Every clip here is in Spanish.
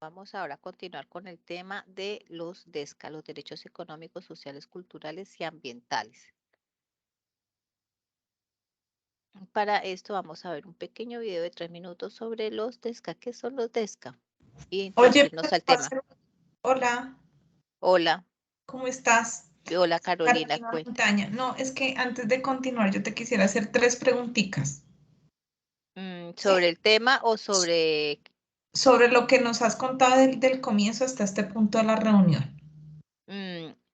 Vamos ahora a continuar con el tema de los DESCA, los derechos económicos, sociales, culturales y ambientales. Para esto vamos a ver un pequeño video de 3 minutos sobre los DESCA. ¿Qué son los DESCA? Y Oye, introducirnos al tema. hola, Hola, ¿cómo estás? hola Carolina, Carolina cuenta. Montaña. No, es que antes de continuar, yo te quisiera hacer tres preguntitas, ¿sí? ¿Sobre el tema o sobre Sobre lo que nos has contado del comienzo hasta este punto de la reunión.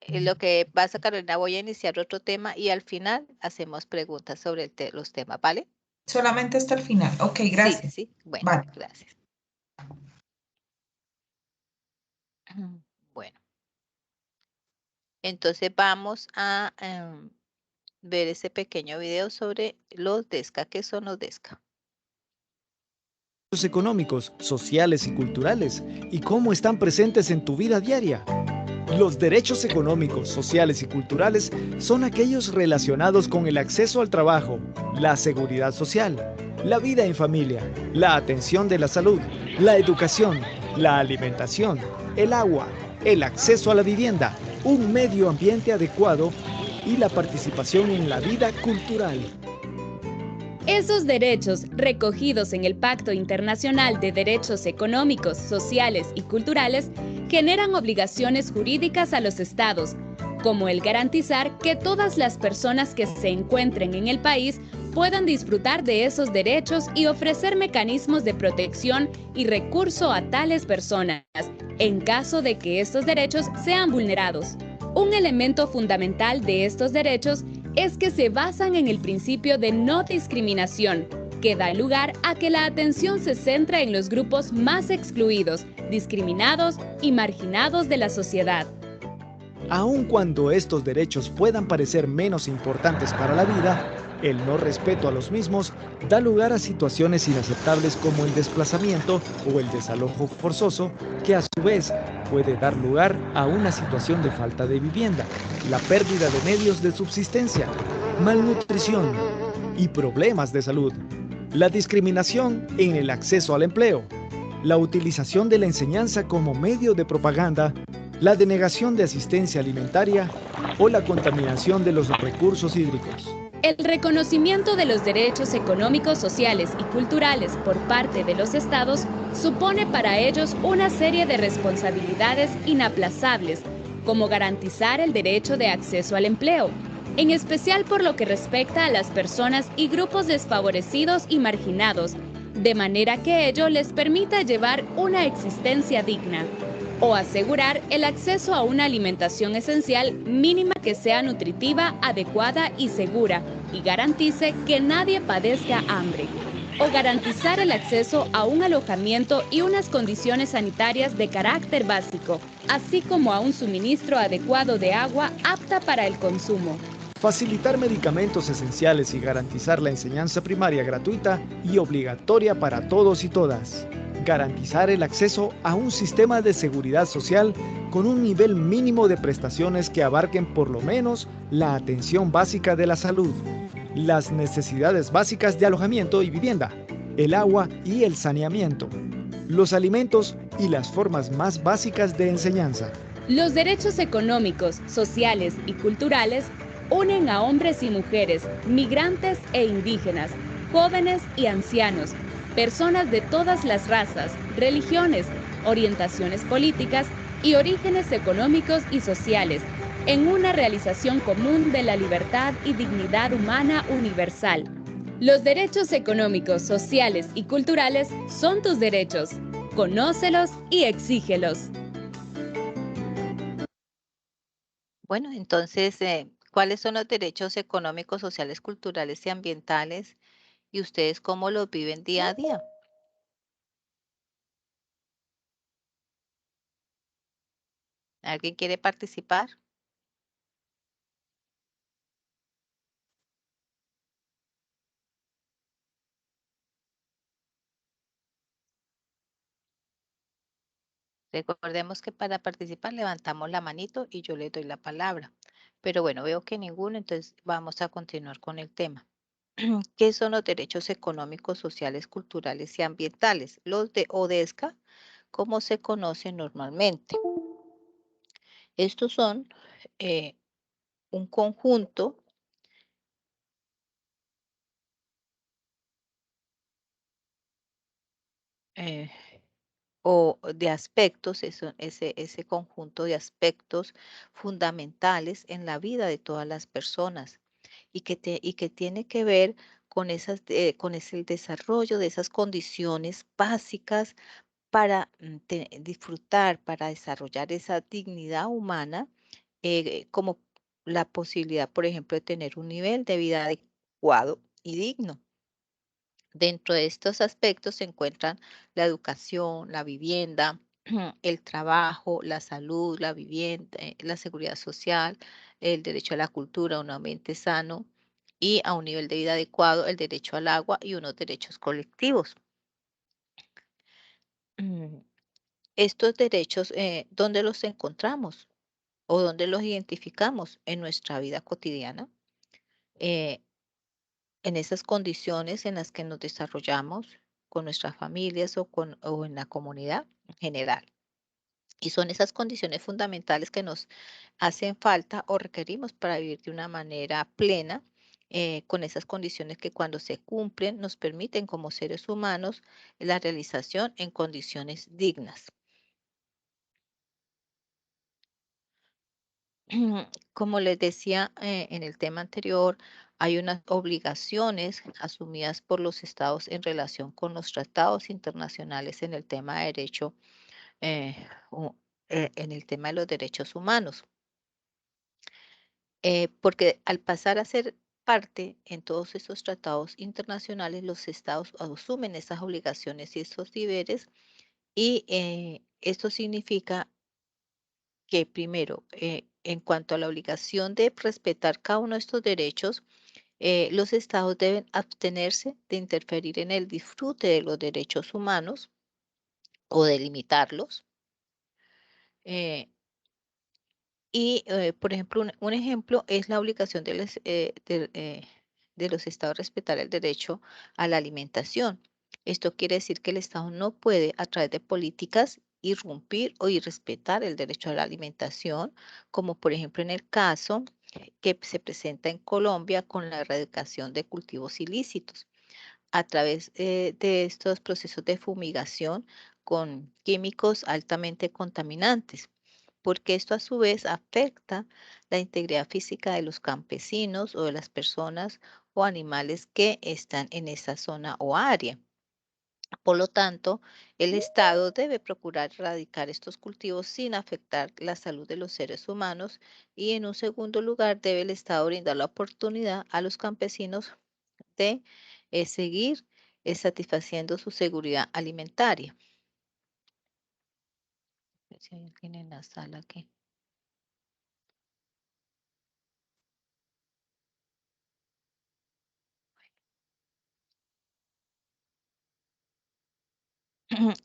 lo que pasa, Carolina? Voy a iniciar otro tema y al final hacemos preguntas sobre los temas, ¿vale? Solamente hasta el final. Ok, Sí, gracias. sí, bueno, Vale. gracias. Bueno. Entonces vamos a ver ese pequeño video sobre los DESCA. ¿Qué son los DESCA? Económicos, sociales y culturales y cómo están presentes en tu vida diaria. Los derechos económicos, sociales y culturales son aquellos relacionados con el acceso al trabajo, la seguridad social, la vida en familia, la atención de la salud, la educación, la alimentación, el agua, el acceso a la vivienda, un medio ambiente adecuado y la participación en la vida cultural. Esos derechos, recogidos en el Pacto Internacional de Derechos Económicos, Sociales y Culturales, generan obligaciones jurídicas a los Estados, como el garantizar que todas las personas que se encuentren en el país puedan disfrutar de esos derechos y ofrecer mecanismos de protección y recurso a tales personas, en caso de que estos derechos sean vulnerados. Un elemento fundamental de estos derechos es que se basan en el principio de no discriminación, que da lugar a que la atención se centra en los grupos más excluidos, discriminados y marginados de la sociedad. Aun cuando estos derechos puedan parecer menos importantes para la vida, el no respeto a los mismos da lugar a situaciones inaceptables como el desplazamiento o el desalojo forzoso, que a su vez puede dar lugar a una situación de falta de vivienda, la pérdida de medios de subsistencia, malnutrición y problemas de salud, la discriminación en el acceso al empleo, la utilización de la enseñanza como medio de propaganda, la denegación de asistencia alimentaria o la contaminación de los recursos hídricos. El reconocimiento de los derechos económicos, sociales y culturales por parte de los estados supone para ellos una serie de responsabilidades inaplazables, como garantizar el derecho de acceso al empleo, en especial por lo que respecta a las personas y grupos desfavorecidos y marginados, de manera que ello les permita llevar una existencia digna, o asegurar el acceso a una alimentación esencial mínima que sea nutritiva, adecuada y segura, y garantice que nadie padezca hambre, o garantizar el acceso a un alojamiento y unas condiciones sanitarias de carácter básico, así como a un suministro adecuado de agua apta para el consumo. Facilitar medicamentos esenciales y garantizar la enseñanza primaria gratuita y obligatoria para todos y todas. Garantizar el acceso a un sistema de seguridad social con un nivel mínimo de prestaciones que abarquen por lo menos la atención básica de la salud, las necesidades básicas de alojamiento y vivienda, el agua y el saneamiento, los alimentos y las formas más básicas de enseñanza. Los derechos económicos, sociales y culturales unen a hombres y mujeres, migrantes e indígenas, jóvenes y ancianos, personas de todas las razas, religiones, orientaciones políticas y orígenes económicos y sociales, en una realización común de la libertad y dignidad humana universal. Los derechos económicos, sociales y culturales son tus derechos. Conócelos y exígelos. Bueno, entonces, ¿cuáles son los derechos económicos, sociales, culturales y ambientales? ¿Y ustedes cómo los viven día a día? ¿Alguien quiere participar? Recordemos que para participar levantamos la manito y yo le doy la palabra. Pero bueno, veo que ninguno, entonces vamos a continuar con el tema. ¿Qué son los derechos económicos, sociales, culturales y ambientales? Los de ODESCA como se conoce normalmente. Estos son un conjunto eh, o de aspectos, ese conjunto de aspectos fundamentales en la vida de todas las personas y que tiene que ver con, con ese desarrollo de esas condiciones básicas para disfrutar, para desarrollar esa dignidad humana, como la posibilidad, por ejemplo, de tener un nivel de vida adecuado y digno. Dentro de estos aspectos se encuentran la educación, la vivienda, el trabajo, la salud, la vivienda, la seguridad social, el derecho a la cultura, un ambiente sano y a un nivel de vida adecuado, el derecho al agua y unos derechos colectivos. Estos derechos, ¿dónde los encontramos o dónde los identificamos en nuestra vida cotidiana? Eh, en esas condiciones en las que nos desarrollamos con nuestras familias o en la comunidad en general. Y son esas condiciones fundamentales que nos hacen falta o requerimos para vivir de una manera plena, con esas condiciones que cuando se cumplen nos permiten como seres humanos la realización en condiciones dignas. Como les decía en el tema anterior, hay unas obligaciones asumidas por los estados en relación con los tratados internacionales en el tema de derecho, eh, u- en el tema de los derechos humanos, porque al pasar a ser parte en todos esos tratados internacionales, los estados asumen esas obligaciones y esos deberes y esto significa que primero, en cuanto a la obligación de respetar cada uno de estos derechos, los estados deben abstenerse de interferir en el disfrute de los derechos humanos o de limitarlos. eh, por ejemplo, un ejemplo es la obligación de los estados respetar el derecho a la alimentación. Esto quiere decir que el Estado no puede, a través de políticas, irrumpir o irrespetar el derecho a la alimentación, como por ejemplo en el caso que se presenta en Colombia con la erradicación de cultivos ilícitos a través de estos procesos de fumigación con químicos altamente contaminantes, porque esto a su vez afecta la integridad física de los campesinos o de las personas o animales que están en esa zona o área. Por lo tanto, el Estado debe procurar erradicar estos cultivos sin afectar la salud de los seres humanos y en un segundo lugar debe el Estado brindar la oportunidad a los campesinos de seguir satisfaciendo su seguridad alimentaria. A ver si hay alguien en la sala aquí.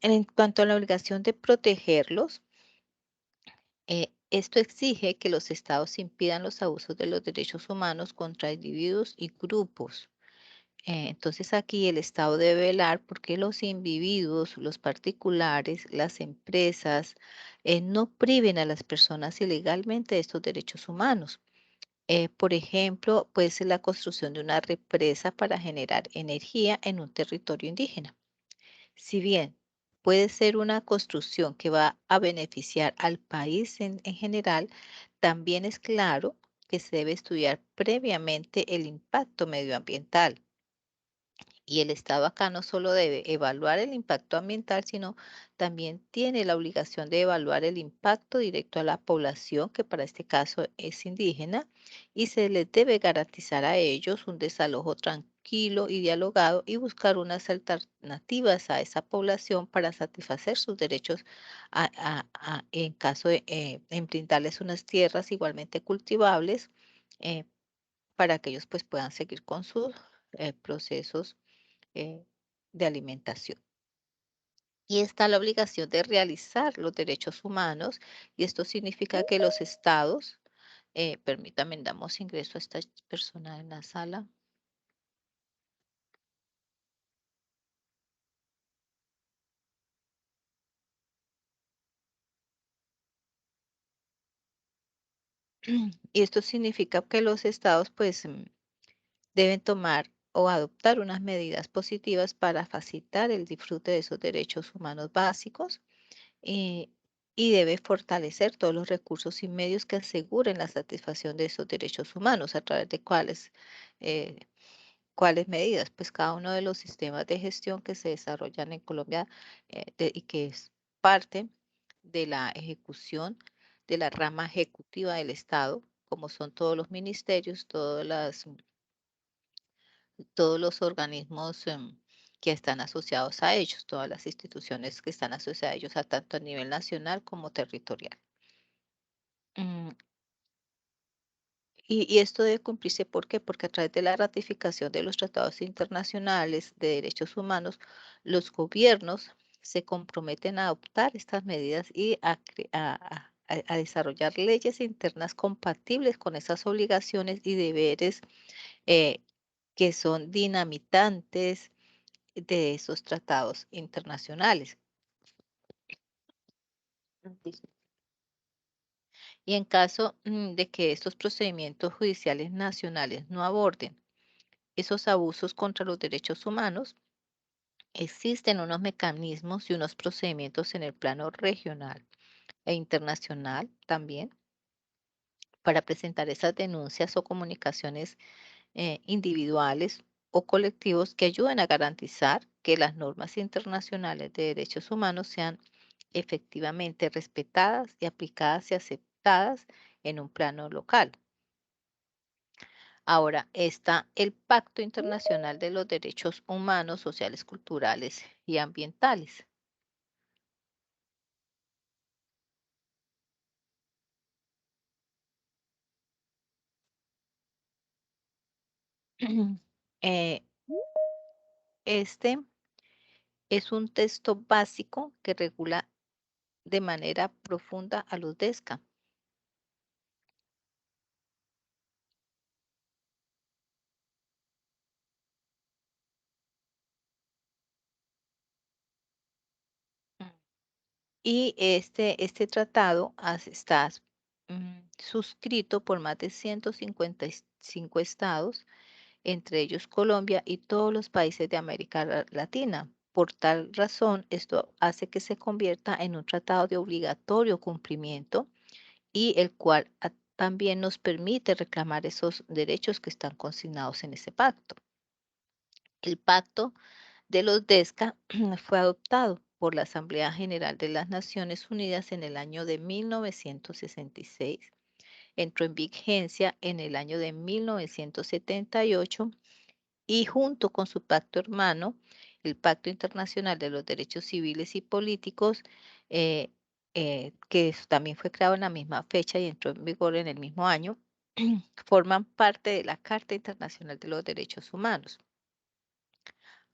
En cuanto a la obligación de protegerlos, esto exige que los estados impidan los abusos de los derechos humanos contra individuos y grupos. Entonces aquí el Estado debe velar porque los individuos, los particulares, las empresas, no priven a las personas ilegalmente de estos derechos humanos. Por ejemplo, puede ser la construcción de una represa para generar energía en un territorio indígena. Si bien puede ser una construcción que va a beneficiar al país en general, también es claro que se debe estudiar previamente el impacto medioambiental. Y el Estado acá no solo debe evaluar el impacto ambiental, sino también tiene la obligación de evaluar el impacto directo a la población, que para este caso es indígena, y se les debe garantizar a ellos un desalojo tranquilo y dialogado y buscar unas alternativas a esa población para satisfacer sus derechos en caso de en brindarles unas tierras igualmente cultivables eh, para que ellos pues puedan seguir con sus procesos eh, de alimentación. Y está la obligación de realizar los derechos humanos, y esto significa que los estados, permítanme, damos ingreso a esta persona en la sala. Y esto significa que los estados pues deben tomar o adoptar unas medidas positivas para facilitar el disfrute de esos derechos humanos básicos, eh, y debe fortalecer todos los recursos y medios que aseguren la satisfacción de esos derechos humanos. ¿A través de eh, cuáles medidas? Pues cada uno de los sistemas de gestión que se desarrollan en Colombia, y que es parte de la ejecución de la rama ejecutiva del Estado, como son todos los ministerios, todos los organismos que están asociados a ellos, todas las instituciones que están asociadas a ellos, tanto a nivel nacional como territorial. Mm, y esto debe cumplirse, ¿por qué? Porque a través de la ratificación de los tratados internacionales de derechos humanos, los gobiernos se comprometen a adoptar estas medidas y a desarrollar leyes internas compatibles con esas obligaciones y deberes, eh, que son dinamitantes de esos tratados internacionales. Y en caso de que estos procedimientos judiciales nacionales no aborden esos abusos contra los derechos humanos, existen unos mecanismos y unos procedimientos en el plano regional e internacional también para presentar esas denuncias o comunicaciones, individuales o colectivos que ayuden a garantizar que las normas internacionales de derechos humanos sean efectivamente respetadas y aplicadas y aceptadas en un plano local. Ahora está el Pacto Internacional de los Derechos Humanos, Sociales, Culturales y Ambientales. Eh, este es un texto básico que regula de manera profunda a los DESCA. Y este tratado está suscrito por más de 155 estados, entre ellos Colombia y todos los países de América Latina. Por tal razón, esto hace que se convierta en un tratado de obligatorio cumplimiento y el cual también nos permite reclamar esos derechos que están consignados en ese pacto. El pacto de los DESCA fue adoptado por la Asamblea General de las Naciones Unidas en el año de 1966, entró en vigencia en el año de 1978 y junto con su pacto hermano, el Pacto Internacional de los Derechos Civiles y Políticos, eh, que también fue creado en la misma fecha y entró en vigor en el mismo año, forman parte de la Carta Internacional de los Derechos Humanos.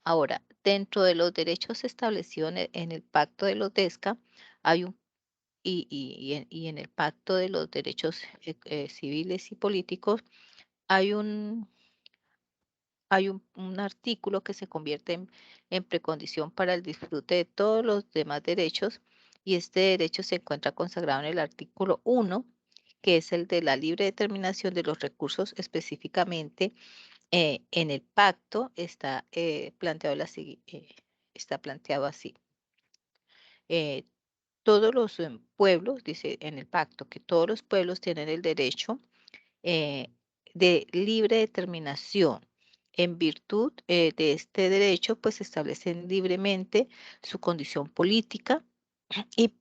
Ahora, dentro de los derechos establecidos en el Pacto de los DESCA, hay un, y en el Pacto de los Derechos Civiles y Políticos, hay un artículo que se convierte en precondición para el disfrute de todos los demás derechos, y este derecho se encuentra consagrado en el artículo 1, que es el de la libre determinación de los recursos. Específicamente, en el pacto está planteado así. eh, Todos los pueblos, dice en el pacto, que todos los pueblos tienen el derecho, eh, de libre determinación. En virtud, de este derecho, pues establecen libremente su condición política y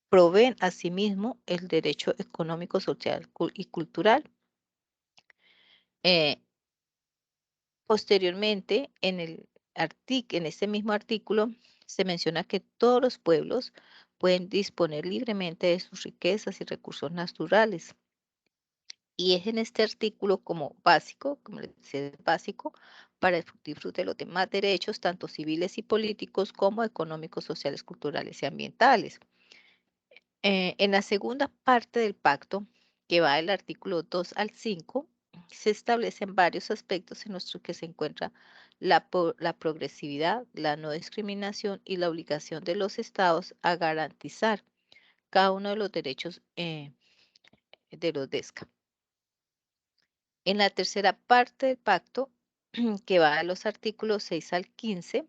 proveen asimismo el derecho económico, social y cultural. Eh, Posteriormente, en este mismo artículo, se menciona que todos los pueblos pueden disponer libremente de sus riquezas y recursos naturales. Y es en este artículo como básico, como les decía, es básico, para el disfrute de los demás derechos, tanto civiles y políticos como económicos, sociales, culturales y ambientales. En la segunda parte del pacto, que va del artículo 2 al 5, se establecen varios aspectos en los que se encuentra la progresividad, la no discriminación y la obligación de los estados a garantizar cada uno de los derechos, los DESCA. En la tercera parte del pacto, que va de los artículos 6 al 15,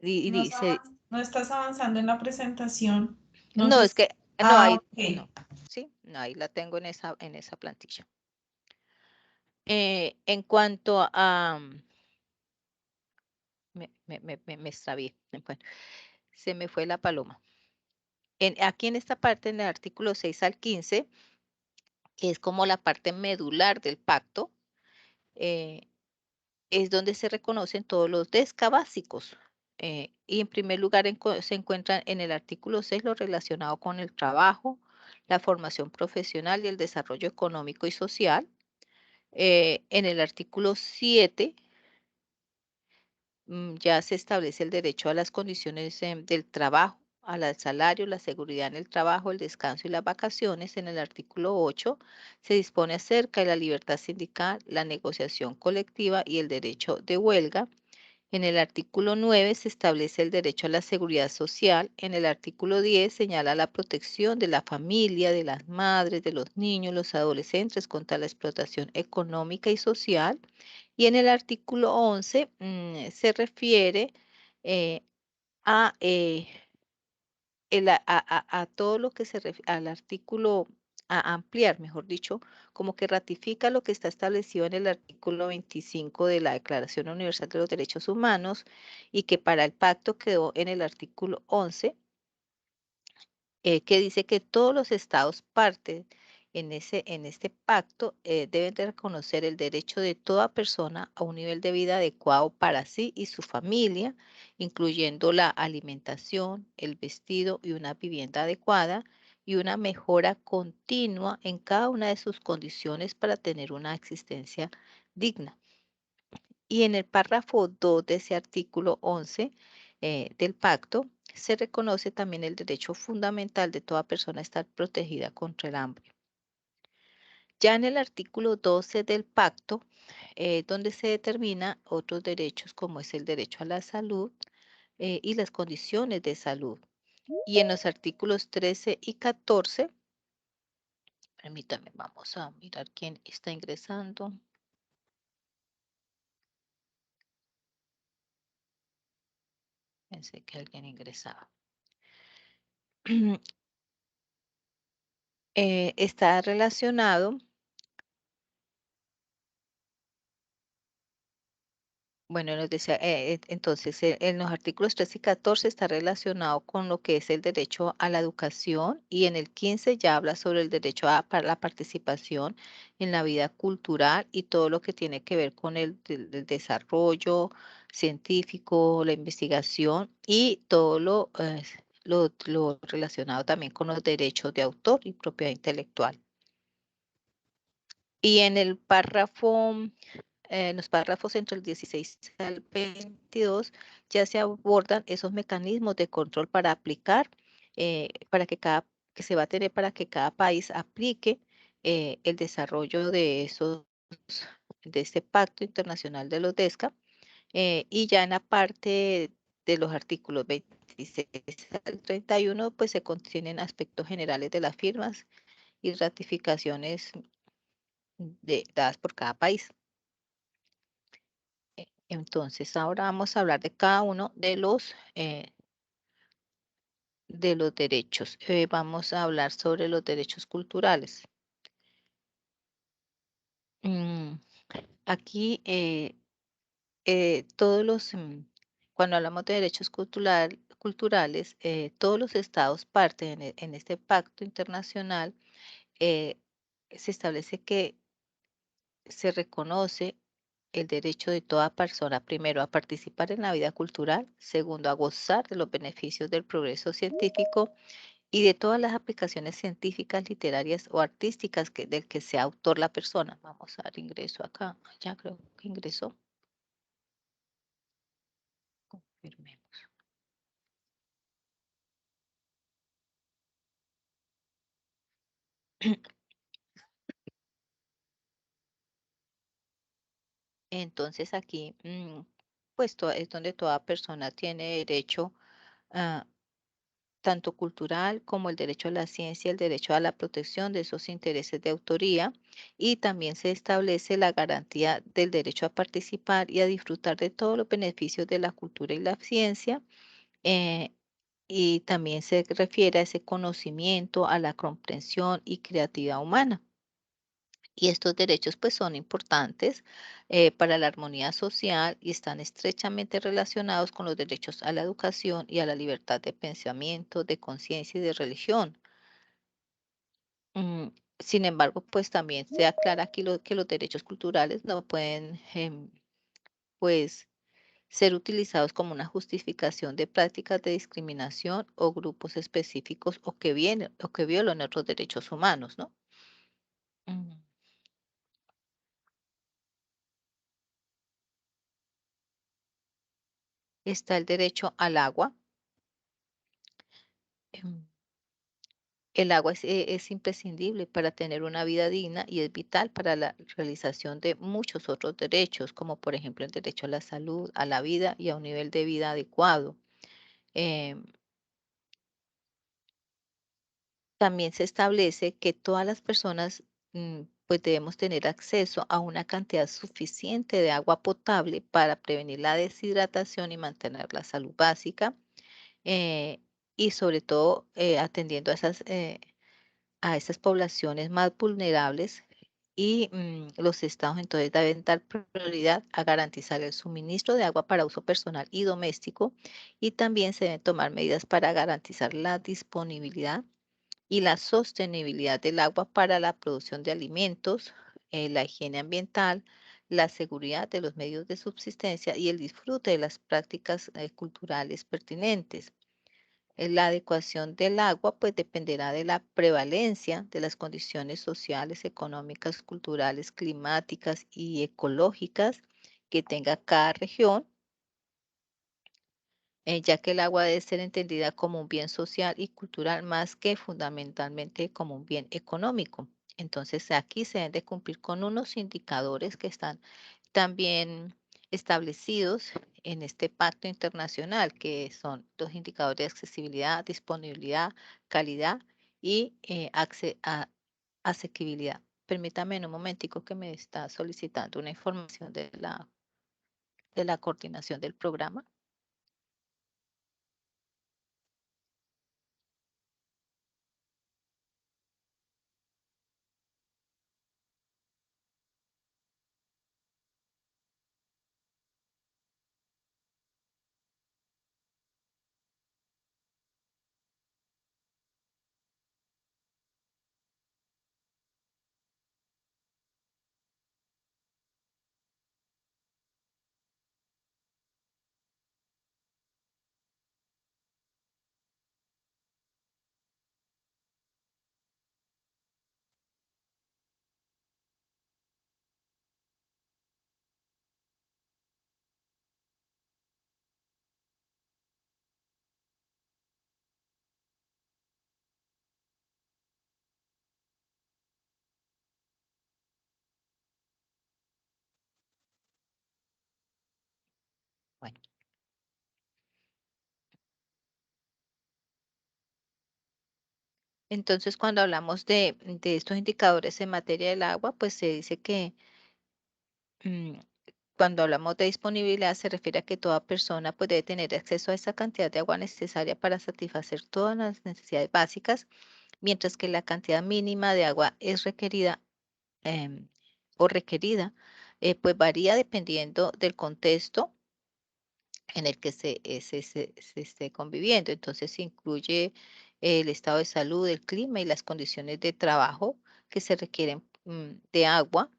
dice, No estás avanzando en la presentación. No no, sé es que, no, ahí, no, ok. sí, no, ahí la tengo en esa plantilla. En cuanto a, me extravié, bueno, se me fue la paloma. Aquí en esta parte, en el artículo 6 al 15, que es como la parte medular del pacto, es donde se reconocen todos los DESCA básicos. Y en primer lugar se encuentran en el artículo 6 lo relacionado con el trabajo, la formación profesional y el desarrollo económico y social. En el artículo 7 ya se establece el derecho a las condiciones del trabajo, al salario, la seguridad en el trabajo, el descanso y las vacaciones. En el artículo 8 se dispone acerca de la libertad sindical, la negociación colectiva y el derecho de huelga. En el artículo 9 se establece el derecho a la seguridad social. En el artículo 10 señala la protección de la familia, de las madres, de los niños, los adolescentes contra la explotación económica y social. Y en el artículo 11 se refiere eh, a, a todo lo que se refiere al artículo, a ampliar, mejor dicho, como que ratifica lo que está establecido en el artículo 25 de la Declaración Universal de los Derechos Humanos y que para el pacto quedó en el artículo 11, que dice que todos los estados partes en este pacto deben de reconocer el derecho de toda persona a un nivel de vida adecuado para sí y su familia, incluyendo la alimentación, el vestido y una vivienda adecuada y una mejora continua en cada una de sus condiciones para tener una existencia digna. Y en el párrafo 2 de ese artículo 11 del pacto, se reconoce también el derecho fundamental de toda persona a estar protegida contra el hambre. Ya en el artículo 12 del pacto, donde se determina otros derechos como es el derecho a la salud y las condiciones de salud. Y en los artículos 13 y 14, permítame, vamos a mirar quién está ingresando. Pensé que alguien ingresaba. Está relacionado, bueno, nos decía, entonces en los artículos 13 y 14 está relacionado con lo que es el derecho a la educación y en el 15 ya habla sobre el derecho a la participación en la vida cultural y todo lo que tiene que ver con el desarrollo científico, la investigación y todo lo relacionado también con los derechos de autor y propiedad intelectual. Y en el párrafo, en los párrafos entre el 16 al 22 ya se abordan esos mecanismos de control para aplicar, para que se va a tener para que cada país aplique el desarrollo de de este Pacto Internacional de los DESCA. Y ya en la parte de los artículos 26 al 31, pues se contienen aspectos generales de las firmas y ratificaciones dadas por cada país. Entonces, ahora vamos a hablar de cada uno de los derechos. Vamos a hablar sobre los derechos culturales. Aquí, cuando hablamos de derechos culturales, todos los estados parten en este pacto internacional, se establece que se reconoce el derecho de toda persona, primero, a participar en la vida cultural, segundo, a gozar de los beneficios del progreso científico y de todas las aplicaciones científicas, literarias o artísticas del que sea autor la persona. Vamos a dar ingreso acá. Ya creo que ingresó. Confirmemos. Entonces aquí, pues es donde toda persona tiene derecho a tanto cultural como el derecho a la ciencia, el derecho a la protección de esos intereses de autoría, y también se establece la garantía del derecho a participar y a disfrutar de todos los beneficios de la cultura y la ciencia. eh, y también se refiere a ese conocimiento, a la comprensión y creatividad humana. Y estos derechos pues son importantes para la armonía social y están estrechamente relacionados con los derechos a la educación y a la libertad de pensamiento, de conciencia y de religión. Mm, Sin embargo, pues también se aclara aquí que los derechos culturales no pueden pues ser utilizados como una justificación de prácticas de discriminación o grupos específicos o que violan otros derechos humanos, ¿no? Mm. Está el derecho al agua. em, El agua es imprescindible para tener una vida digna y es vital para la realización de muchos otros derechos, como por ejemplo el derecho a la salud, a la vida y a un nivel de vida adecuado. Em, También se establece que todas las personas pues debemos tener acceso a una cantidad suficiente de agua potable para prevenir la deshidratación y mantener la salud básica, eh, y sobre todo atendiendo a esas poblaciones más vulnerables, y los estados entonces deben dar prioridad a garantizar el suministro de agua para uso personal y doméstico, y también se deben tomar medidas para garantizar la disponibilidad y la sostenibilidad del agua para la producción de alimentos, la higiene ambiental, la seguridad de los medios de subsistencia y el disfrute de las prácticas culturales pertinentes. La adecuación del agua pues dependerá de la prevalencia de las condiciones sociales, económicas, culturales, climáticas y ecológicas que tenga cada región, ya que el agua debe ser entendida como un bien social y cultural más que fundamentalmente como un bien económico. Entonces aquí se deben de cumplir con unos indicadores que están también establecidos en este pacto internacional, que son los indicadores de accesibilidad, disponibilidad, calidad y asequibilidad. Permítame en un momentico que me está solicitando una información de la coordinación del programa. Bueno, entonces cuando hablamos de estos indicadores en materia del agua, pues se dice que mm, cuando hablamos de disponibilidad se refiere a que toda persona pues, debe tener acceso a esa cantidad de agua necesaria para satisfacer todas las necesidades básicas, mientras que la cantidad mínima de agua es requerida em, o requerida, pues varía dependiendo del contexto en el que se esté conviviendo. Entonces, incluye el estado de salud, el clima y las condiciones de trabajo que se requieren de agua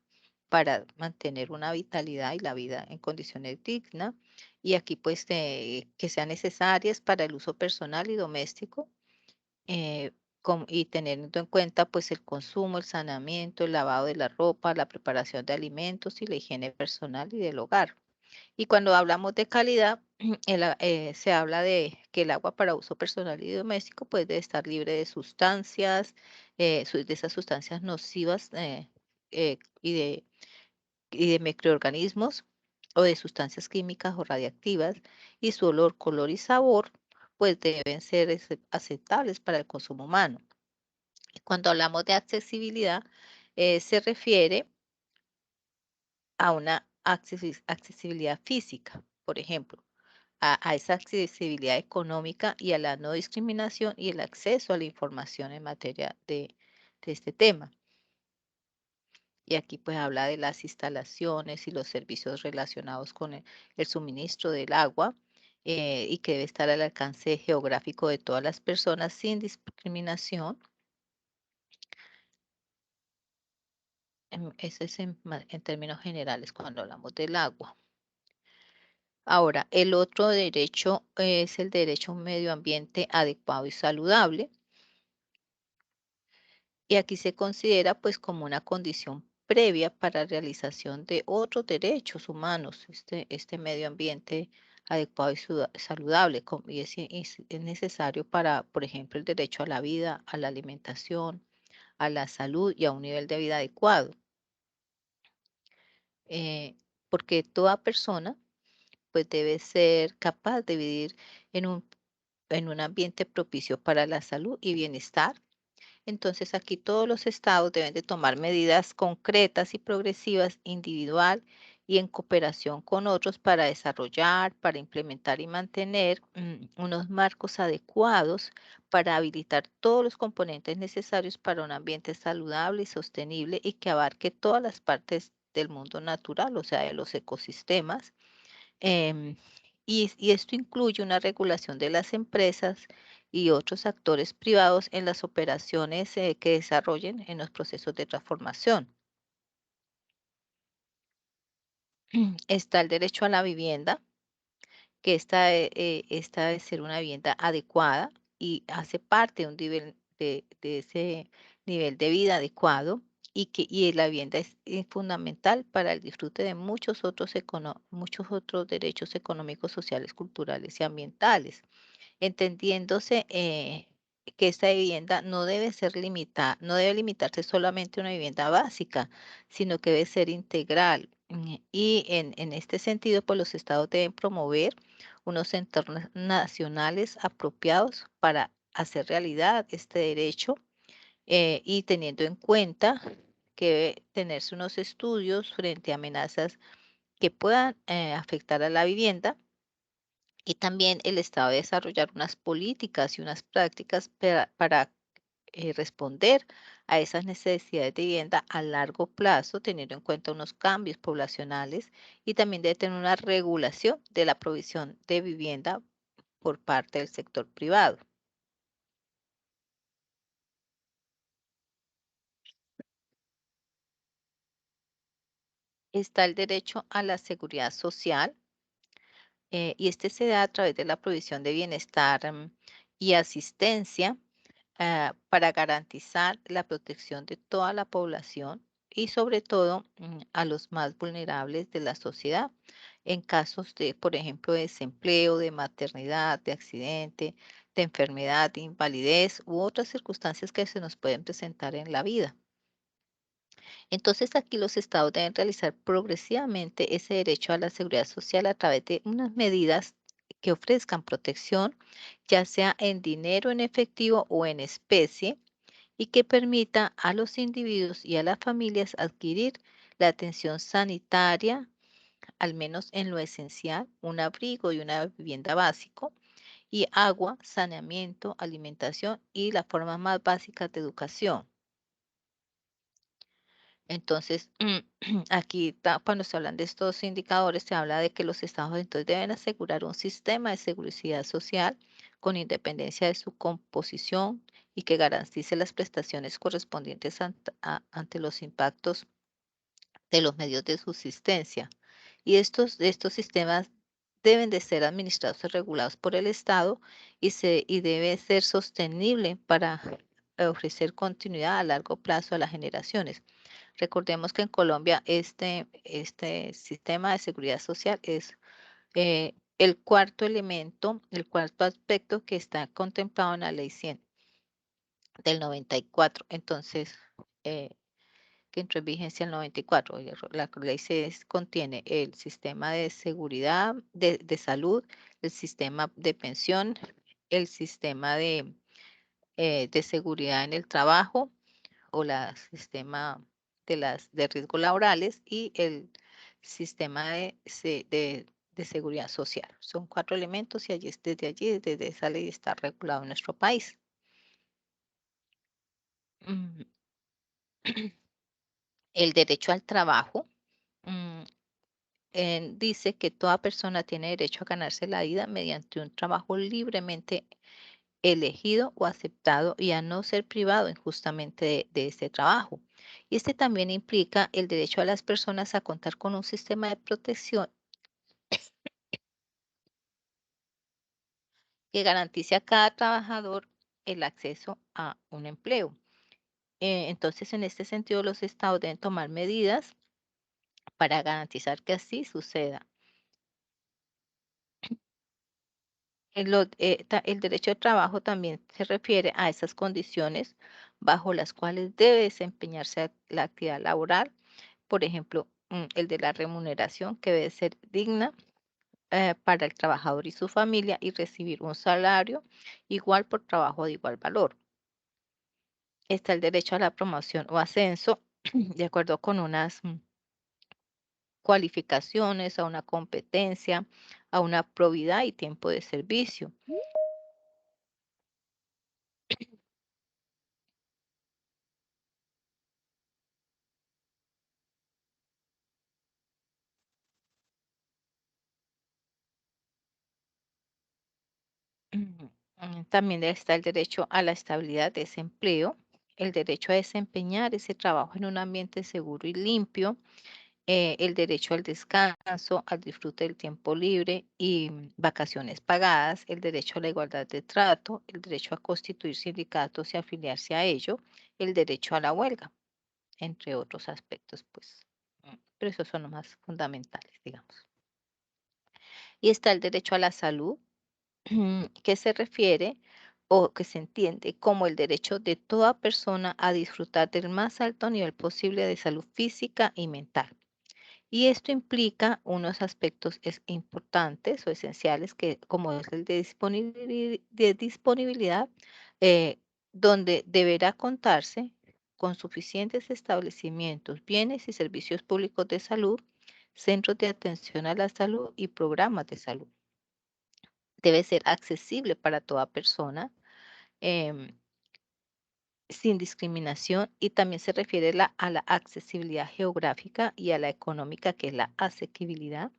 para mantener una vitalidad y la vida en condiciones dignas. Y aquí, pues, que sean necesarias para el uso personal y doméstico, eh, y teniendo en cuenta, pues, el consumo, el saneamiento, el lavado de la ropa, la preparación de alimentos y la higiene personal y del hogar. Y cuando hablamos de calidad, se habla de que el agua para uso personal y doméstico puede estar libre de sustancias, de esas sustancias nocivas, y de microorganismos o de sustancias químicas o radiactivas, y su olor, color y sabor pues deben ser aceptables para el consumo humano. Cuando hablamos de accesibilidad, se refiere a una accesibilidad física, por ejemplo, a esa accesibilidad económica y a la no discriminación y el acceso a la información en materia de este tema. Y aquí pues habla de las instalaciones y los servicios relacionados con el suministro del agua, y que debe estar al alcance geográfico de todas las personas sin discriminación. Eso es en términos generales cuando hablamos del agua. Ahora, el otro derecho es el derecho a un medio ambiente adecuado y saludable. Y aquí se considera pues como una condición previa para realización de otros derechos humanos, este medio ambiente adecuado y saludable, y es necesario para, por ejemplo, el derecho a la vida, a la alimentación, a la salud y a un nivel de vida adecuado. Porque toda persona pues debe ser capaz de vivir en un ambiente propicio para la salud y bienestar. Entonces aquí todos los estados deben de tomar medidas concretas y progresivas, individual y en cooperación con otros para desarrollar, para implementar y mantener unos marcos adecuados para habilitar todos los componentes necesarios para un ambiente saludable y sostenible y que abarque todas las partes del mundo natural, o sea, de los ecosistemas. Em, y esto incluye una regulación de las empresas y otros actores privados en las operaciones que desarrollen en los procesos de transformación. Está el derecho a la vivienda, que esta debe ser una vivienda adecuada y hace parte de un nivel de ese nivel de vida adecuado y la vivienda es fundamental para el disfrute de muchos otros derechos económicos, sociales, culturales y ambientales, entendiéndose que esta vivienda no debe ser limitada, no debe limitarse solamente a una vivienda básica, sino que debe ser integral. Y en este sentido, pues los estados deben promover unos entornos nacionales apropiados para hacer realidad este derecho, y teniendo en cuenta que debe tenerse unos estudios frente a amenazas que puedan afectar a la vivienda, y también el Estado debe desarrollar unas políticas y unas prácticas para responder a esas necesidades de vivienda a largo plazo, teniendo en cuenta unos cambios poblacionales, y también debe tener una regulación de la provisión de vivienda por parte del sector privado. Está el derecho a la seguridad social, y este se da a través de la provisión de bienestar y asistencia, para garantizar la protección de toda la población y sobre todo a los más vulnerables de la sociedad en casos de, por ejemplo, de desempleo, de maternidad, de accidente, de enfermedad, de invalidez u otras circunstancias que se nos pueden presentar en la vida. Entonces aquí los estados deben realizar progresivamente ese derecho a la seguridad social a través de unas medidas que ofrezcan protección, ya sea en dinero en efectivo o en especie, y que permita a los individuos y a las familias adquirir la atención sanitaria, al menos en lo esencial, un abrigo y una vivienda básico, y agua, saneamiento, alimentación y las formas más básicas de educación. Entonces, aquí cuando se hablan de estos indicadores, se habla de que los estados entonces deben asegurar un sistema de seguridad social con independencia de su composición y que garantice las prestaciones correspondientes ante los impactos de los medios de subsistencia. Y estos sistemas deben de ser administrados y regulados por el Estado y debe ser sostenible para ofrecer continuidad a largo plazo a las generaciones. Recordemos que en Colombia este sistema de seguridad social es el cuarto elemento, el cuarto aspecto que está contemplado en la ley 100 del 94. Entonces, que entró en vigencia el 94. La ley contiene el sistema de seguridad, de salud, el sistema de pensión, el sistema de seguridad en el trabajo o el sistema de riesgos laborales y el sistema de seguridad social. Son 4 elementos y desde esa ley está regulado en nuestro país. El derecho al trabajo dice que toda persona tiene derecho a ganarse la vida mediante un trabajo libremente elegido o aceptado y a no ser privado injustamente de este trabajo. Y este también implica el derecho a las personas a contar con un sistema de protección que garantice a cada trabajador el acceso a un empleo. Entonces, en este sentido, los estados deben tomar medidas para garantizar que así suceda. El derecho al trabajo también se refiere a esas condiciones bajo las cuales debe desempeñarse la actividad laboral. Por ejemplo, el de la remuneración que debe ser digna para el trabajador y su familia y recibir un salario igual por trabajo de igual valor. Está el derecho a la promoción o ascenso de acuerdo con unas cualificaciones, a una competencia, a una probidad y tiempo de servicio. También está el derecho a la estabilidad de ese empleo, el derecho a desempeñar ese trabajo en un ambiente seguro y limpio, el derecho al descanso, al disfrute del tiempo libre y vacaciones pagadas, el derecho a la igualdad de trato, el derecho a constituir sindicatos y afiliarse a ello, el derecho a la huelga, entre otros aspectos, pues. Pero esos son los más fundamentales, digamos. Y está el derecho a la salud, que se refiere o que se entiende como el derecho de toda persona a disfrutar del más alto nivel posible de salud física y mental. Y esto implica unos aspectos importantes o esenciales que, como es el de disponibilidad, eh, donde deberá contarse con suficientes establecimientos, bienes y servicios públicos de salud, centros de atención a la salud y programas de salud. Debe ser accesible para toda persona, em, sin discriminación, y también se refiere a la accesibilidad geográfica y a la económica, que es la asequibilidad,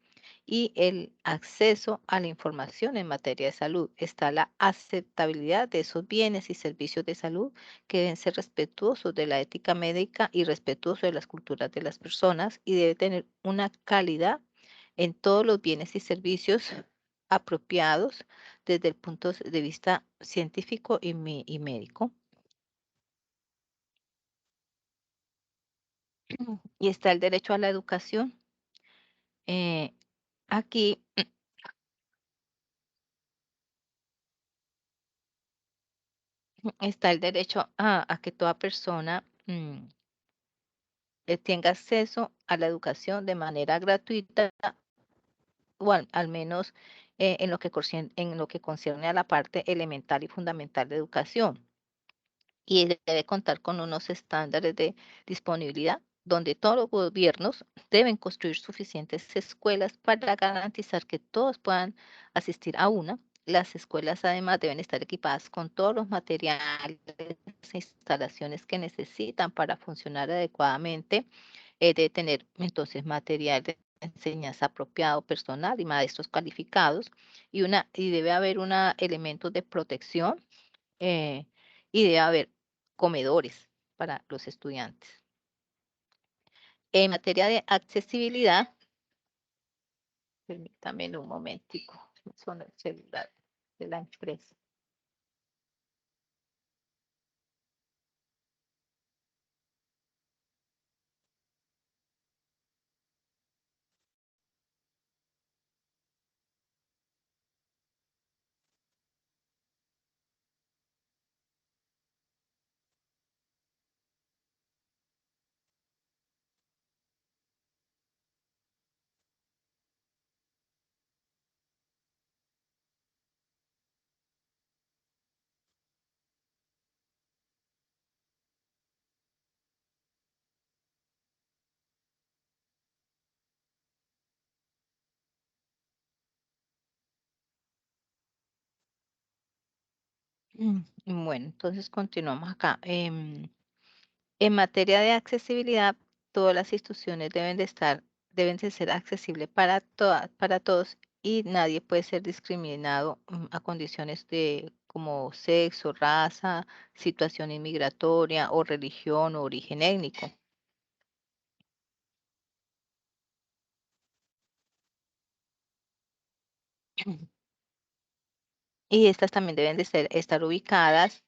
y el acceso a la información en materia de salud. Está la aceptabilidad de esos bienes y servicios de salud que deben ser respetuosos de la ética médica y respetuosos de las culturas de las personas, y debe tener una calidad en todos los bienes y servicios apropiados desde el punto de vista científico y médico. Y está el derecho a la educación. Aquí está el derecho a que toda persona tenga acceso a la educación de manera gratuita, o al menos en lo que concierne a la parte elemental y fundamental de educación. Y debe contar con unos estándares de disponibilidad donde todos los gobiernos deben construir suficientes escuelas para garantizar que todos puedan asistir a una. Las escuelas además deben estar equipadas con todos los materiales e instalaciones que necesitan para funcionar adecuadamente. Debe tener entonces material de enseñanza apropiado, personal y maestros calificados, y debe haber elementos de protección, eh, y debe haber comedores para los estudiantes. En materia de accesibilidad, permítame un momentico, son el celular de la empresa. Bueno, entonces continuamos acá. En materia de accesibilidad, todas las instituciones deben de ser accesibles para para todos y nadie puede ser discriminado a condiciones de como sexo, raza, situación inmigratoria o religión o origen étnico. Y estas también deben de estar ubicadas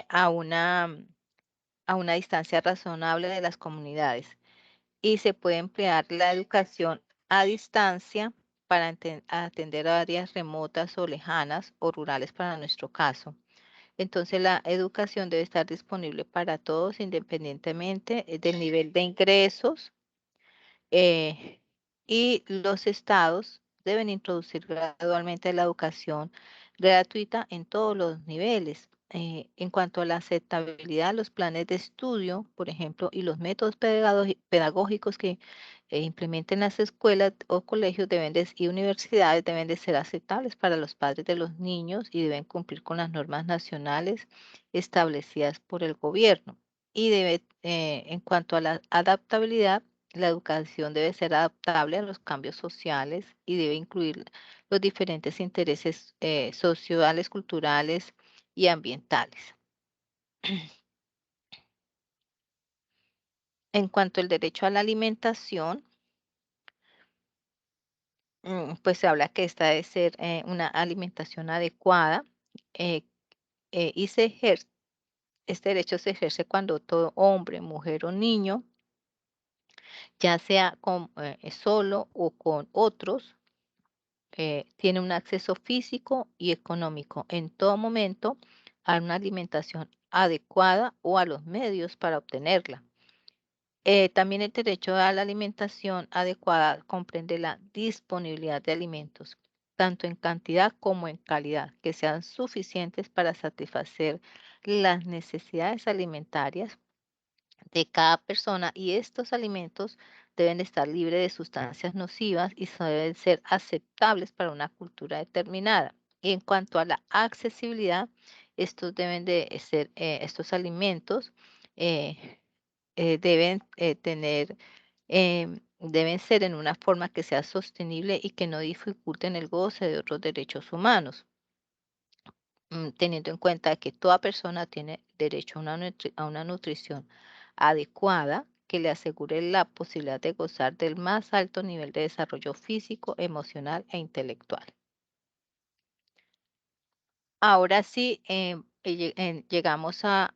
a a una distancia razonable de las comunidades. Y se puede emplear la educación a distancia para atender a áreas remotas o lejanas o rurales para nuestro caso. Entonces la educación debe estar disponible para todos independientemente del nivel de ingresos eh, y los estados deben introducir gradualmente la educación gratuita en todos los niveles. En cuanto a la aceptabilidad, los planes de estudio, por ejemplo, y los métodos pedagógicos que implementen las escuelas o colegios y universidades deben de ser aceptables para los padres de los niños y deben cumplir con las normas nacionales establecidas por el gobierno. Y en cuanto a la adaptabilidad, la educación debe ser adaptable a los cambios sociales y debe incluir los diferentes intereses sociales, culturales y ambientales. En cuanto al derecho a la alimentación, pues se habla que esta debe ser una alimentación adecuada eh, y este derecho se ejerce cuando todo hombre, mujer o niño, ya sea solo o con otros, tiene un acceso físico y económico en todo momento a una alimentación adecuada o a los medios para obtenerla. También el derecho a la alimentación adecuada comprende la disponibilidad de alimentos, tanto en cantidad como en calidad, que sean suficientes para satisfacer las necesidades alimentarias de cada persona y estos alimentos deben estar libres de sustancias nocivas y deben ser aceptables para una cultura determinada. Y en cuanto a la accesibilidad, estos deben de ser, estos alimentos eh, deben ser en una forma que sea sostenible y que no dificulten el goce de otros derechos humanos, teniendo en cuenta que toda persona tiene derecho a a una nutrición adecuada que le asegure la posibilidad de gozar del más alto nivel de desarrollo físico, emocional e intelectual. Ahora sí, llegamos a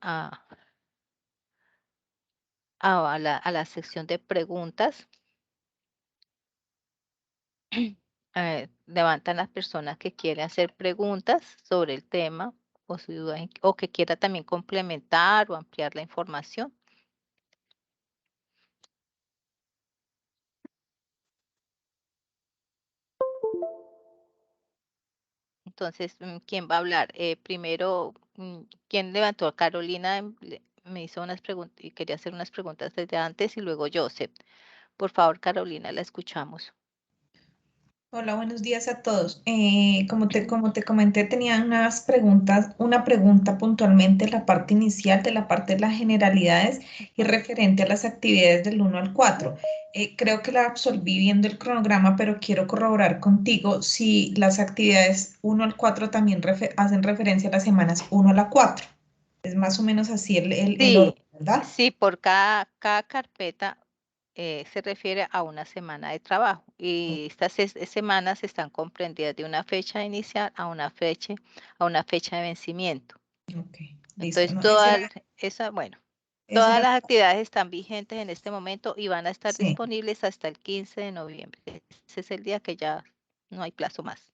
la sección de preguntas. Levantan las personas que quieren hacer preguntas sobre el tema o su duda o que quiera también complementar o ampliar la información. Entonces, ¿quién va a hablar? Primero, ¿quién levantó? Carolina me hizo unas preguntas y quería hacer unas preguntas desde antes y luego Joseph. Por favor, Carolina, la escuchamos. Hola, buenos días a todos. Como te comenté, tenía unas preguntas, una pregunta puntualmente en la parte inicial de la parte de las generalidades y Ujú. referente a las actividades del 1 al 4. Creo que la absolví viendo el cronograma, pero quiero corroborar contigo si las actividades 1 al 4 también hacen referencia a las semanas 1 a la 4. Es más o menos así el orden, Sí, ¿verdad? sí, por cada carpeta se refiere a una semana de trabajo y estas semanas están comprendidas de una fecha inicial a una fecha de vencimiento. Ok, listo. Entonces, No, esa era, bueno, esa todas era, las actividades están vigentes en este momento y van a estar sí. disponibles hasta el 15 de noviembre. Ese es el día que ya no hay plazo más.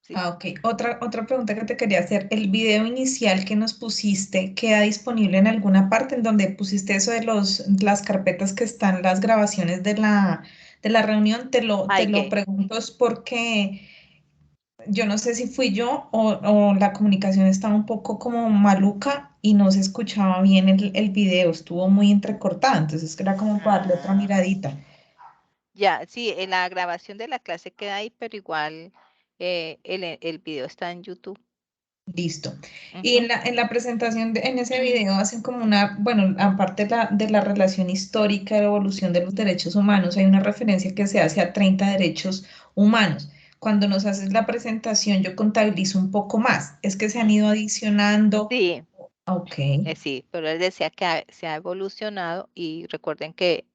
¿Sí? Ah, ok. Otra pregunta que te quería hacer. ¿El video inicial que nos pusiste queda disponible en alguna parte en donde pusiste eso de las carpetas que están las grabaciones de la reunión? Te Hay lo que, pregunto es porque yo no sé si fui yo o la comunicación estaba un poco como maluca y no se escuchaba bien el video, estuvo muy entrecortado, entonces era como para darle otra ah, miradita. ya, sí, la grabación de la clase queda ahí, pero igual el video está en YouTube. Listo. Y Ujú. en la presentación, en ese video, hacen como una, bueno, aparte de la relación histórica de la evolución de los derechos humanos, hay una referencia que se hace a 30 derechos humanos. Cuando nos haces la presentación, yo contabilizo un poco más. Es que se han ido Ujú. adicionando. Sí, Ok. sí, pero él decía que se ha evolucionado y recuerden que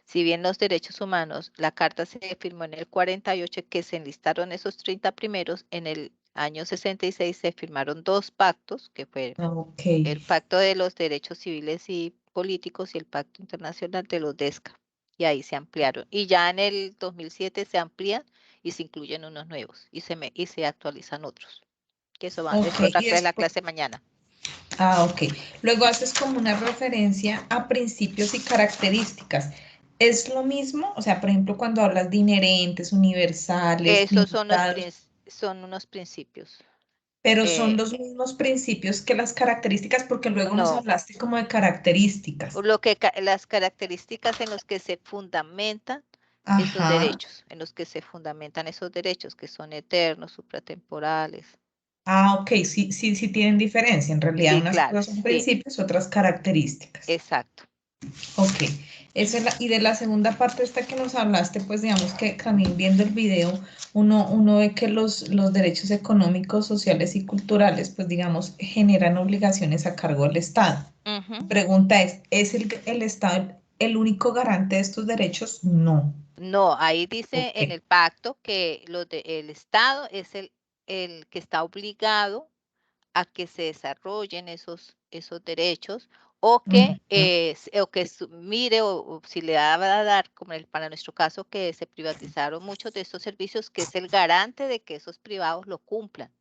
si bien los derechos humanos, la carta se firmó en el 48, que se enlistaron esos 30 primeros, en el año 66 se firmaron dos pactos, que fue Ok. el Pacto de los Derechos Civiles y Políticos y el Pacto Internacional de los DESCA. Y ahí se ampliaron. Y ya en el 2007 se amplían y se incluyen unos nuevos y se actualizan otros. Que eso va, Ok. es otra Y clase, la después, clase mañana. ok. Luego haces como una referencia a principios y características. ¿Es lo mismo? O sea, por ejemplo, cuando hablas de inherentes, universales, Esos son limitados. son unos principios. Pero son Eh, los mismos principios que las características, porque luego nos no, hablaste como de características. las características en los que se fundamentan esos Ajá. derechos, en los que se fundamentan esos derechos que son eternos, supratemporales. Ah, ok, sí, sí, sí tienen diferencia. En realidad, Sí, unas claro, cosas son sí, principios, otras características. exacto. Ok. Y de la segunda parte esta que nos hablaste, pues digamos que también viendo el video, uno ve que los derechos económicos, sociales y culturales, pues digamos, generan obligaciones a cargo del Estado. Mi Ujú. pregunta ¿es el Estado el único garante de estos derechos? No. No, ahí dice Ok. en el pacto que el Estado es el que está obligado a que se desarrollen esos derechos o que, Ujú. o que mire o si le va a dar, como para nuestro caso, que se privatizaron muchos de estos servicios, que es el garante de que esos privados lo cumplan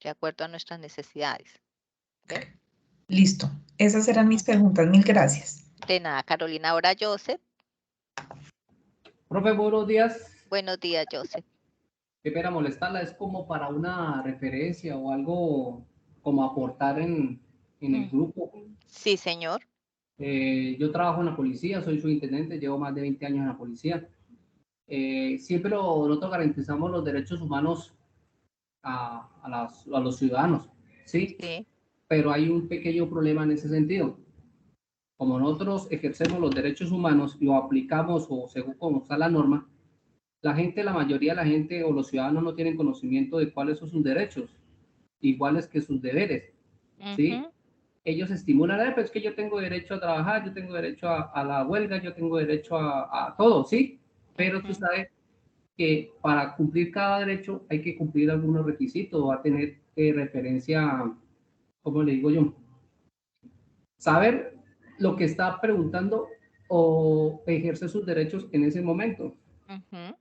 de acuerdo a nuestras necesidades. ¿Ve? Listo. Esas eran mis Ujú. preguntas. Mil gracias. De nada, Carolina. Ahora, Joseph. Profe, buenos días. Buenos días, Joseph. Qué pena molestarla, es como para una referencia o algo como aportar en el Mm. grupo. Sí, señor. Yo trabajo en la policía, soy subintendente, llevo más de 20 años en la policía. Siempre nosotros garantizamos los derechos humanos a los ciudadanos, ¿sí? Sí. Pero hay un pequeño problema en ese sentido. Como nosotros ejercemos los derechos humanos y lo aplicamos o según como está la norma, la mayoría de la gente o los ciudadanos no tienen conocimiento de cuáles son sus derechos, iguales que sus deberes, ¿sí? Ujú. Ellos estimulan, pues que yo tengo derecho a trabajar, yo tengo derecho a la huelga, yo tengo derecho a todo, ¿sí? Pero tú Ujú. sabes que para cumplir cada derecho hay que cumplir algunos requisitos, va a tener referencia, ¿cómo le digo yo? Saber lo que está preguntando o ejercer sus derechos en ese momento. Ujú.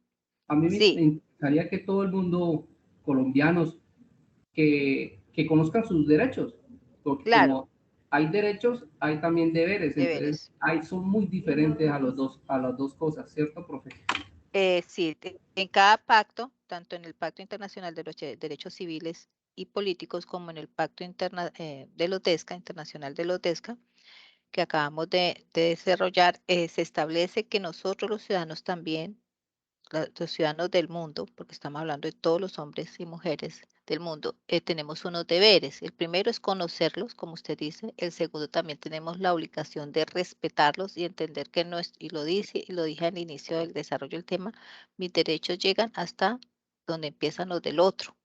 A mí me Sí, interesaría que todo el mundo, colombianos, que conozcan sus derechos, porque claro, como hay derechos, hay también deberes, entonces deberes. son muy diferentes a las dos cosas, ¿cierto, profe? Sí, en cada pacto, tanto en el Pacto Internacional de los Derechos Civiles y Políticos como en el Pacto de los DESCA, Internacional de los DESCA, que acabamos de desarrollar, se establece que nosotros los ciudadanos también, los ciudadanos del mundo, porque estamos hablando de todos los hombres y mujeres del mundo, tenemos unos deberes. El primero es conocerlos, como usted dice. El segundo, también tenemos la obligación de respetarlos y entender que no es, y lo dice, y lo dije al inicio del desarrollo del tema, mis derechos llegan hasta donde empiezan los del otro,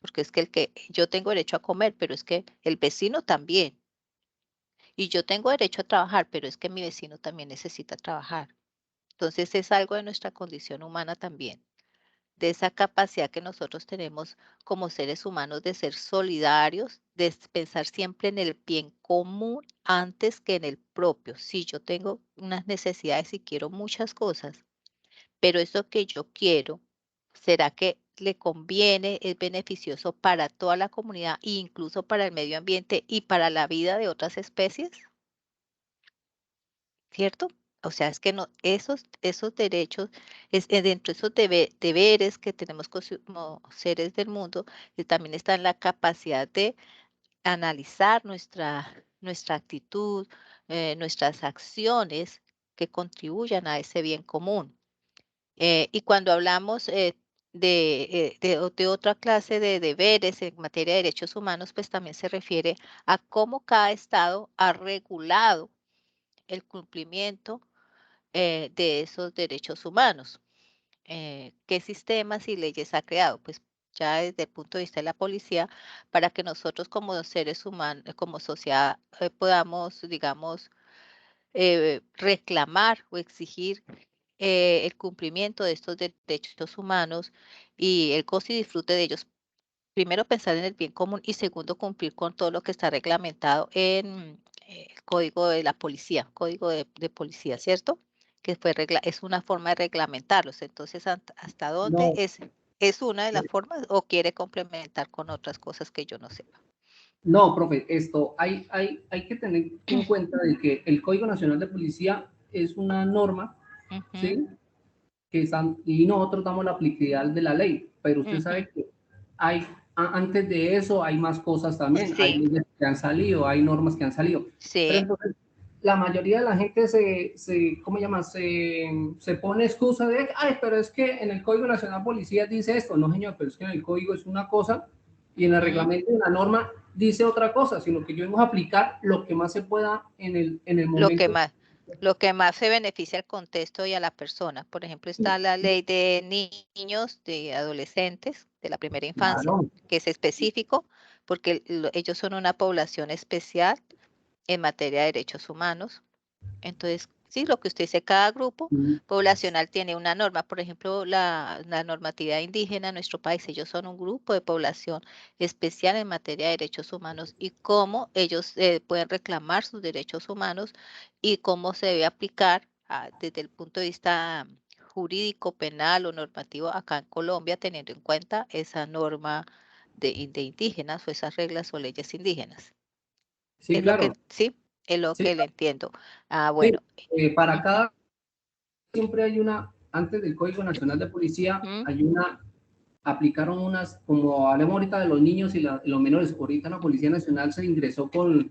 porque es que yo tengo derecho a comer, pero es que el vecino también. Y yo tengo derecho a trabajar, pero es que mi vecino también necesita trabajar. Entonces es algo de nuestra condición humana también, de esa capacidad que nosotros tenemos como seres humanos de ser solidarios, de pensar siempre en el bien común antes que en el propio. Sí, yo tengo unas necesidades y quiero muchas cosas, pero eso que yo quiero, ¿será que le conviene, es beneficioso para toda la comunidad e incluso para el medio ambiente y para la vida de otras especies? ¿Cierto? O sea, es que no, esos derechos, dentro de esos deberes que tenemos como seres del mundo, también está en la capacidad de analizar nuestra actitud, nuestras acciones que contribuyan a ese bien común. Y cuando hablamos de otra clase de deberes en materia de derechos humanos, pues también se refiere a cómo cada estado ha regulado el cumplimiento de esos derechos humanos. ¿Qué sistemas y leyes ha creado? Pues ya desde el punto de vista de la policía, para que nosotros como seres humanos, como sociedad, podamos, digamos, reclamar o exigir el cumplimiento de estos derechos humanos y el goce y disfrute de ellos. Primero, pensar en el bien común y segundo, cumplir con todo lo que está reglamentado en el código de la policía, código de policía, ¿cierto? Que es una forma de reglamentarlos. Entonces, ¿hasta dónde No, es una de las formas o quiere complementar con otras cosas que yo no sepa? no, profe, esto hay que tener en cuenta de que el Código Nacional de Policía es una norma, Ujú, ¿sí? Y nosotros damos la aplicabilidad de la ley, pero usted ujú. sabe que hay, antes de eso hay más cosas también, hay Sí, leyes que han salido, hay normas que han salido, pero sí, entonces la mayoría de la gente ¿cómo se llama? Se pone excusa de, ay, pero es que en el Código Nacional de Policía dice esto, no señor, pero es que en el código es una cosa y en el ujú. reglamento de la norma dice otra cosa, sino que yo debemos aplicar lo que más se pueda en el Lo que momento. más, lo que más se beneficia al contexto y a la persona. Por ejemplo, está la ley de niños, de adolescentes, de la primera infancia, Claro, que es específico, porque ellos son una población especial en materia de derechos humanos. Entonces, sí, lo que usted dice, cada grupo poblacional tiene una norma. Por ejemplo, la normatividad indígena en nuestro país, ellos son un grupo de población especial en materia de derechos humanos y cómo ellos pueden reclamar sus derechos humanos y cómo se debe aplicar desde el punto de vista jurídico, penal o normativo acá en Colombia, teniendo en cuenta esa norma de indígenas o esas reglas o leyes indígenas. sí, Es lo que, claro. sí, es lo Sí, que le entiendo. Ah, sí, bueno. para Ujú, cada siempre hay una, antes del Código Nacional de Policía, ujú. hay una, aplicaron unas, como hablemos ahorita de los niños y los menores, ahorita la Policía Nacional se ingresó con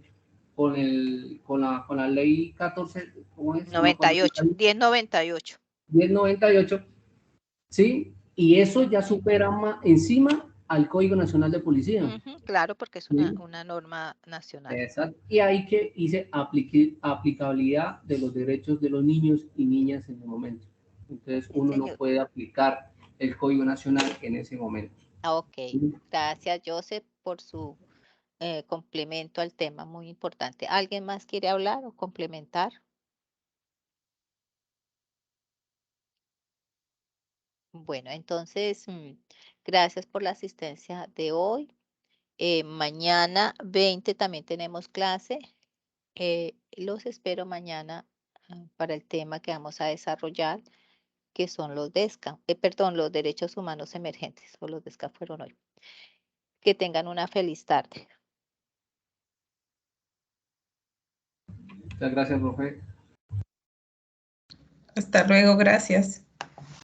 la ley 14, ¿cómo es? No me acuerdo, 98, 1098. 1098, ¿sí? Y eso ya supera encima al Código Nacional de Policía. Ujú, claro, porque es ¿Sí? una norma nacional. Exacto. Y ahí que hice aplicabilidad de los derechos de los niños y niñas en el momento. Entonces Sí, uno no señor. puede aplicar el Código Nacional en ese momento. Ok. ¿Sí? Gracias, Joseph, por su complemento al tema, muy importante. ¿Alguien más quiere hablar o complementar? Bueno, entonces, gracias por la asistencia de hoy. Mañana 20 también tenemos clase. Los espero mañana para el tema que vamos a desarrollar, que son los perdón, los derechos humanos emergentes, o los DESCA fueron hoy. Que tengan una feliz tarde. Muchas gracias, profe. Hasta luego, gracias.